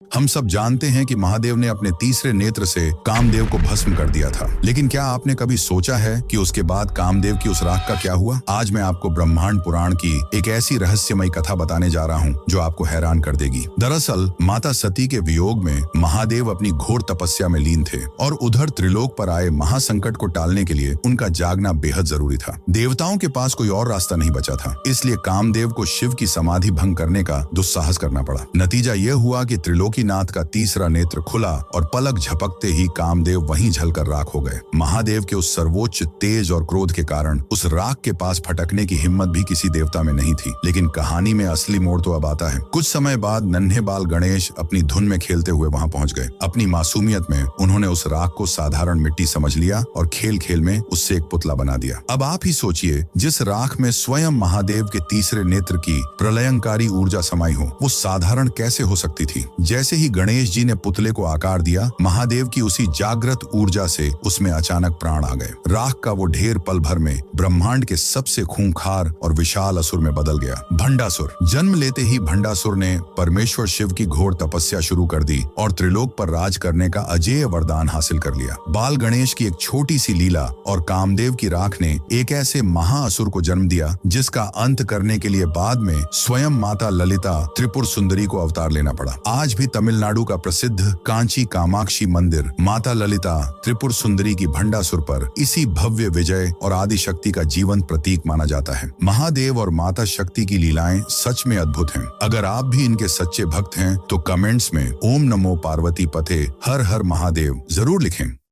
हम सब जानते हैं कि महादेव ने अपने तीसरे नेत्र से कामदेव को भस्म कर दिया था, लेकिन क्या आपने कभी सोचा है कि उसके बाद कामदेव की उस राख का क्या हुआ? आज मैं आपको ब्रह्मांड पुराण की एक ऐसी रहस्यमयी कथा बताने जा रहा हूँ जो आपको हैरान कर देगी। दरअसल माता सती के वियोग में महादेव अपनी घोर तपस्या में लीन थे और उधर त्रिलोक पर आए महासंकट को टालने के लिए उनका जागना बेहद जरूरी था। देवताओं के पास कोई और रास्ता नहीं बचा था, इसलिए कामदेव को शिव की समाधि भंग करने का दुस्साहस करना पड़ा। नतीजा यह हुआ कि त्रिलोकीनाथ का तीसरा नेत्र खुला और पलक झपकते ही कामदेव वहीं जलकर राख हो गए। महादेव के उस सर्वोच्च तेज और क्रोध के कारण उस राख के पास फटकने की हिम्मत भी किसी देवता में नहीं थी। लेकिन कहानी में असली मोड़ तो अब आता है। कुछ समय बाद नन्हे बाल गणेश अपनी धुन में खेलते हुए वहां पहुंच गए। अपनी मासूमियत में उन्होंने उस राख को साधारण मिट्टी समझ लिया और खेल खेल में उससे एक पुतला बना दिया। अब आप ही सोचिए, जिस राख में स्वयं महादेव के तीसरे नेत्र की प्रलयंकारी ऊर्जा समाई हो, वो साधारण कैसे हो सकती थी? जैसे ही गणेश जी ने पुतले को आकार दिया, महादेव की उसी जागृत ऊर्जा से उसमें अचानक प्राण आ गए। राख का वो ढेर पल भर में ब्रह्मांड के सबसे खूंखार और विशाल असुर में बदल गया, भंडासुर। जन्म लेते ही भंडासुर ने परमेश्वर शिव की घोर तपस्या शुरू कर दी और त्रिलोक पर राज करने का अजेय वरदान हासिल कर लिया। बाल गणेश की एक छोटी सी लीला और कामदेव की राख ने एक ऐसे महाअसुर को जन्म दिया जिसका अंत करने के लिए बाद में स्वयं माता ललिता त्रिपुर सुंदरी को अवतार लेना पड़ा। आज भी तमिलनाडु का प्रसिद्ध कांची कामाक्षी मंदिर माता ललिता त्रिपुर सुंदरी की भंडासुर पर इसी भव्य विजय और आदि शक्ति का जीवंत प्रतीक माना जाता है। महादेव और माता शक्ति की लीलाएं सच में अद्भुत हैं। अगर आप भी इनके सच्चे भक्त हैं तो कमेंट्स में ओम नमो पार्वती पते हर हर महादेव जरूर लिखें।